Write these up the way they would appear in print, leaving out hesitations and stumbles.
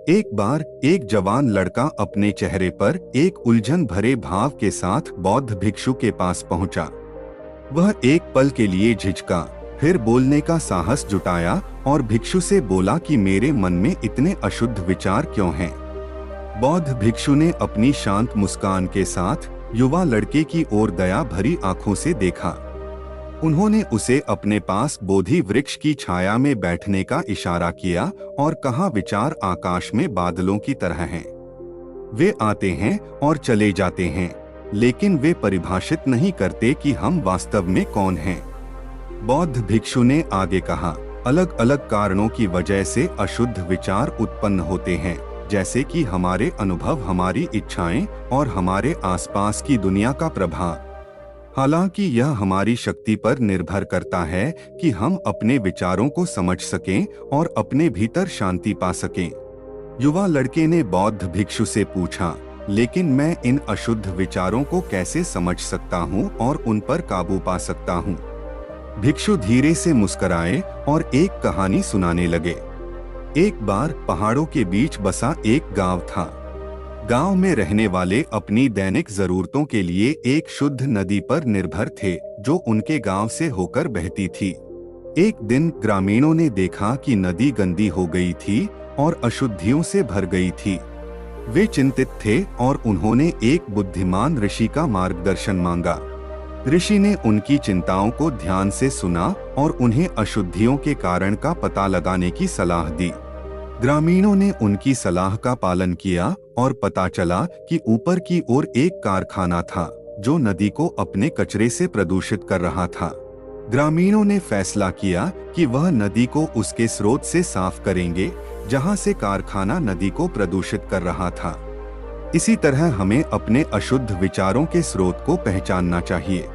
एक बार एक जवान लड़का अपने चेहरे पर एक उलझन भरे भाव के साथ बौद्ध भिक्षु के पास पहुंचा। वह एक पल के लिए झिझका, फिर बोलने का साहस जुटाया और भिक्षु से बोला कि मेरे मन में इतने अशुद्ध विचार क्यों हैं? बौद्ध भिक्षु ने अपनी शांत मुस्कान के साथ युवा लड़के की ओर दया भरी आंखों से देखा। उन्होंने उसे अपने पास बोधि वृक्ष की छाया में बैठने का इशारा किया और कहा, विचार आकाश में बादलों की तरह हैं। वे आते हैं और चले जाते हैं, लेकिन वे परिभाषित नहीं करते कि हम वास्तव में कौन हैं। बौद्ध भिक्षु ने आगे कहा, अलग अलग कारणों की वजह से अशुद्ध विचार उत्पन्न होते हैं, जैसे कि हमारे अनुभव, हमारी इच्छाएं और हमारे आसपास की दुनिया का प्रभाव। हालांकि यह हमारी शक्ति पर निर्भर करता है कि हम अपने विचारों को समझ सकें और अपने भीतर शांति पा सकें। युवा लड़के ने बौद्ध भिक्षु से पूछा, लेकिन मैं इन अशुद्ध विचारों को कैसे समझ सकता हूँ और उन पर काबू पा सकता हूँ? भिक्षु धीरे से मुस्कुराए और एक कहानी सुनाने लगे। एक बार पहाड़ों के बीच बसा एक गांव था। गांव में रहने वाले अपनी दैनिक जरूरतों के लिए एक शुद्ध नदी पर निर्भर थे, जो उनके गांव से होकर बहती थी। एक दिन ग्रामीणों ने देखा कि नदी गंदी हो गई थी और अशुद्धियों से भर गई थी। वे चिंतित थे और उन्होंने एक बुद्धिमान ऋषि का मार्गदर्शन मांगा। ऋषि ने उनकी चिंताओं को ध्यान से सुना और उन्हें अशुद्धियों के कारण का पता लगाने की सलाह दी। ग्रामीणों ने उनकी सलाह का पालन किया और पता चला कि ऊपर की ओर एक कारखाना था, जो नदी को अपने कचरे से प्रदूषित कर रहा था। ग्रामीणों ने फैसला किया कि वह नदी को उसके स्रोत से साफ करेंगे, जहां से कारखाना नदी को प्रदूषित कर रहा था। इसी तरह हमें अपने अशुद्ध विचारों के स्रोत को पहचानना चाहिए।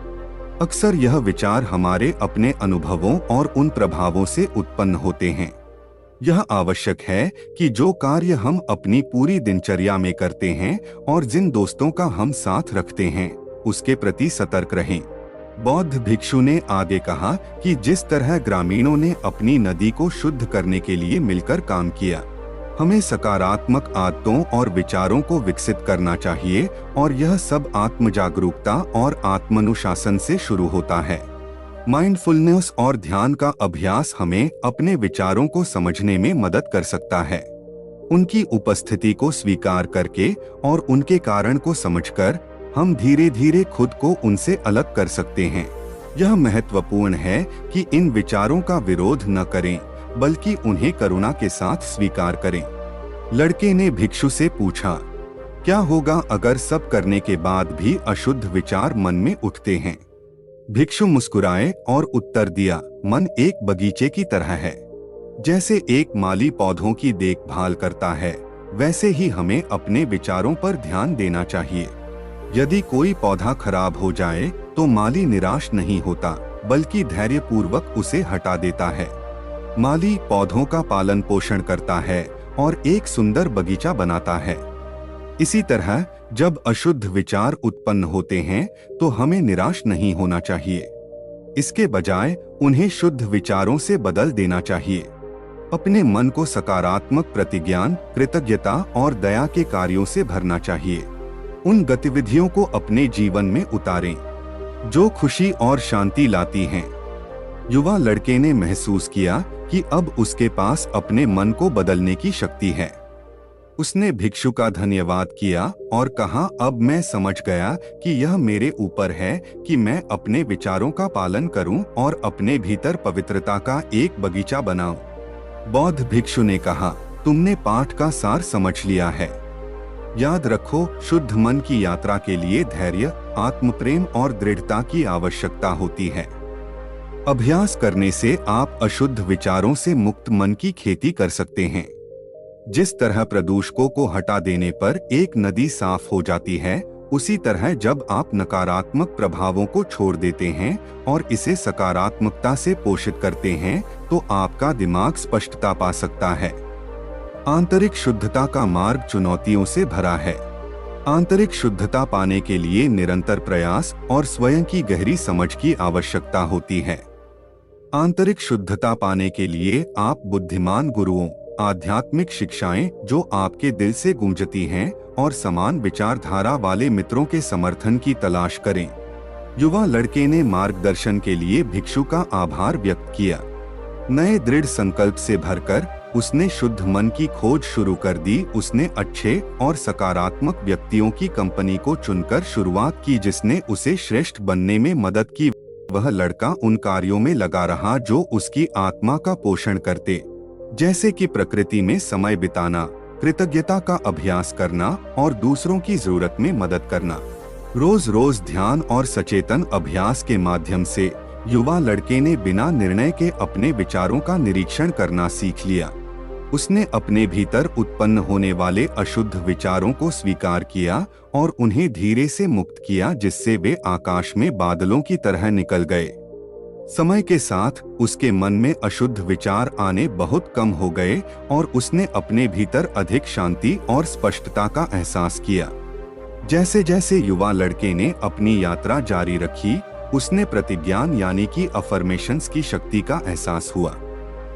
अक्सर यह विचार हमारे अपने अनुभवों और उन प्रभावों से उत्पन्न होते हैं। यह आवश्यक है कि जो कार्य हम अपनी पूरी दिनचर्या में करते हैं और जिन दोस्तों का हम साथ रखते हैं, उसके प्रति सतर्क रहें। बौद्ध भिक्षु ने आगे कहा कि जिस तरह ग्रामीणों ने अपनी नदी को शुद्ध करने के लिए मिलकर काम किया, हमें सकारात्मक आदतों और विचारों को विकसित करना चाहिए और यह सब आत्म जागरूकता और आत्मानुशासन से शुरू होता है। माइंडफुलनेस और ध्यान का अभ्यास हमें अपने विचारों को समझने में मदद कर सकता है। उनकी उपस्थिति को स्वीकार करके और उनके कारण को समझकर हम धीरे धीरे खुद को उनसे अलग कर सकते हैं। यह महत्वपूर्ण है कि इन विचारों का विरोध न करें, बल्कि उन्हें करुणा के साथ स्वीकार करें। लड़के ने भिक्षु से पूछा, क्या होगा अगर सब करने के बाद भी अशुद्ध विचार मन में उठते हैं? भिक्षु मुस्कुराए और उत्तर दिया, मन एक बगीचे की तरह है। जैसे एक माली पौधों की देखभाल करता है, वैसे ही हमें अपने विचारों पर ध्यान देना चाहिए। यदि कोई पौधा खराब हो जाए तो माली निराश नहीं होता, बल्कि धैर्यपूर्वक उसे हटा देता है। माली पौधों का पालन पोषण करता है और एक सुंदर बगीचा बनाता है। इसी तरह जब अशुद्ध विचार उत्पन्न होते हैं तो हमें निराश नहीं होना चाहिए। इसके बजाय उन्हें शुद्ध विचारों से बदल देना चाहिए। अपने मन को सकारात्मक प्रतिज्ञान, कृतज्ञता और दया के कार्यों से भरना चाहिए। उन गतिविधियों को अपने जीवन में उतारें जो खुशी और शांति लाती हैं। युवा लड़के ने महसूस किया कि अब उसके पास अपने मन को बदलने की शक्ति है। उसने भिक्षु का धन्यवाद किया और कहा, अब मैं समझ गया कि यह मेरे ऊपर है कि मैं अपने विचारों का पालन करूं और अपने भीतर पवित्रता का एक बगीचा बनाऊं। बौद्ध भिक्षु ने कहा, तुमने पाठ का सार समझ लिया है। याद रखो, शुद्ध मन की यात्रा के लिए धैर्य, आत्मप्रेम और दृढ़ता की आवश्यकता होती है। अभ्यास करने से आप अशुद्ध विचारों से मुक्त मन की खेती कर सकते हैं। जिस तरह प्रदूषकों को हटा देने पर एक नदी साफ हो जाती है, उसी तरह जब आप नकारात्मक प्रभावों को छोड़ देते हैं और इसे सकारात्मकता से पोषित करते हैं, तो आपका दिमाग स्पष्टता पा सकता है। आंतरिक शुद्धता का मार्ग चुनौतियों से भरा है। आंतरिक शुद्धता पाने के लिए निरंतर प्रयास और स्वयं की गहरी समझ की आवश्यकता होती है। आंतरिक शुद्धता पाने के लिए आप बुद्धिमान गुरुओं, आध्यात्मिक शिक्षाएं जो आपके दिल से गूंजती हैं और समान विचारधारा वाले मित्रों के समर्थन की तलाश करें। युवा लड़के ने मार्गदर्शन के लिए भिक्षु का आभार व्यक्त किया। नए दृढ़ संकल्प से भरकर उसने शुद्ध मन की खोज शुरू कर दी। उसने अच्छे और सकारात्मक व्यक्तियों की कंपनी को चुनकर शुरुआत की जिसने उसे श्रेष्ठ बनने में मदद की। वह लड़का उन कार्यों में लगा रहा जो उसकी आत्मा का पोषण करते, जैसे कि प्रकृति में समय बिताना, कृतज्ञता का अभ्यास करना और दूसरों की जरूरत में मदद करना। रोज रोज ध्यान और सचेतन अभ्यास के माध्यम से युवा लड़के ने बिना निर्णय के अपने विचारों का निरीक्षण करना सीख लिया। उसने अपने भीतर उत्पन्न होने वाले अशुद्ध विचारों को स्वीकार किया और उन्हें धीरे से मुक्त किया, जिससे वे आकाश में बादलों की तरह निकल गए। समय के साथ उसके मन में अशुद्ध विचार आने बहुत कम हो गए और उसने अपने भीतर अधिक शांति और स्पष्टता का एहसास किया। जैसे जैसे युवा लड़के ने अपनी यात्रा जारी रखी, उसने प्रतिज्ञान यानी कि अफर्मेशंस की शक्ति का एहसास हुआ।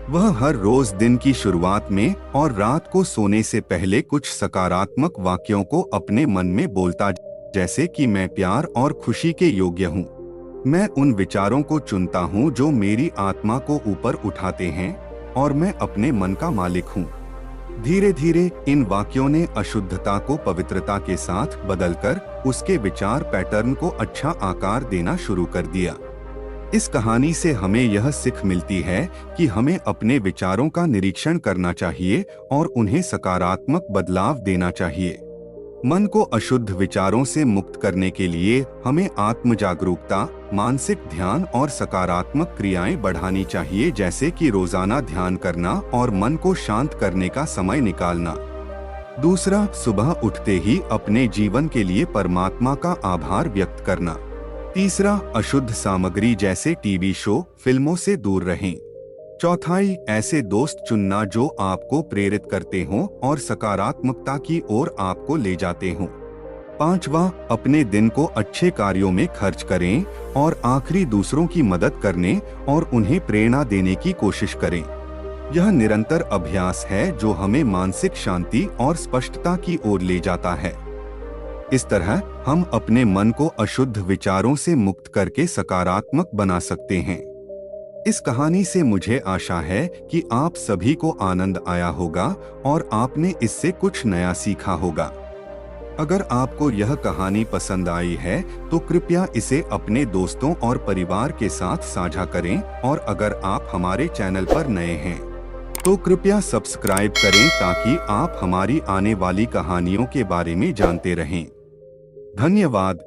वह हर रोज दिन की शुरुआत में और रात को सोने से पहले कुछ सकारात्मक वाक्यों को अपने मन में बोलता, जैसे कि मैं प्यार और खुशी के योग्य हूँ। मैं उन विचारों को चुनता हूँ जो मेरी आत्मा को ऊपर उठाते हैं और मैं अपने मन का मालिक हूँ। धीरे धीरे इन वाक्यों ने अशुद्धता को पवित्रता के साथ बदलकर उसके विचार पैटर्न को अच्छा आकार देना शुरू कर दिया। इस कहानी से हमें यह सीख मिलती है कि हमें अपने विचारों का निरीक्षण करना चाहिए और उन्हें सकारात्मक बदलाव देना चाहिए। मन को अशुद्ध विचारों से मुक्त करने के लिए हमें आत्म जागरूकता, मानसिक ध्यान और सकारात्मक क्रियाएं बढ़ानी चाहिए, जैसे कि रोजाना ध्यान करना और मन को शांत करने का समय निकालना। दूसरा, सुबह उठते ही अपने जीवन के लिए परमात्मा का आभार व्यक्त करना। तीसरा, अशुद्ध सामग्री जैसे टीवी शो, फिल्मों से दूर रहें। चौथाई, ऐसे दोस्त चुनना जो आपको प्रेरित करते हों और सकारात्मकता की ओर आपको ले जाते हों। पांचवा, अपने दिन को अच्छे कार्यों में खर्च करें और आखिरी दूसरों की मदद करने और उन्हें प्रेरणा देने की कोशिश करें। यह निरंतर अभ्यास है जो हमें मानसिक शांति और स्पष्टता की ओर ले जाता है। इस तरह हम अपने मन को अशुद्ध विचारों से मुक्त करके सकारात्मक बना सकते हैं। इस कहानी से मुझे आशा है कि आप सभी को आनंद आया होगा और आपने इससे कुछ नया सीखा होगा। अगर आपको यह कहानी पसंद आई है तो कृपया इसे अपने दोस्तों और परिवार के साथ साझा करें और अगर आप हमारे चैनल पर नए हैं तो कृपया सब्सक्राइब करें ताकि आप हमारी आने वाली कहानियों के बारे में जानते रहें। धन्यवाद।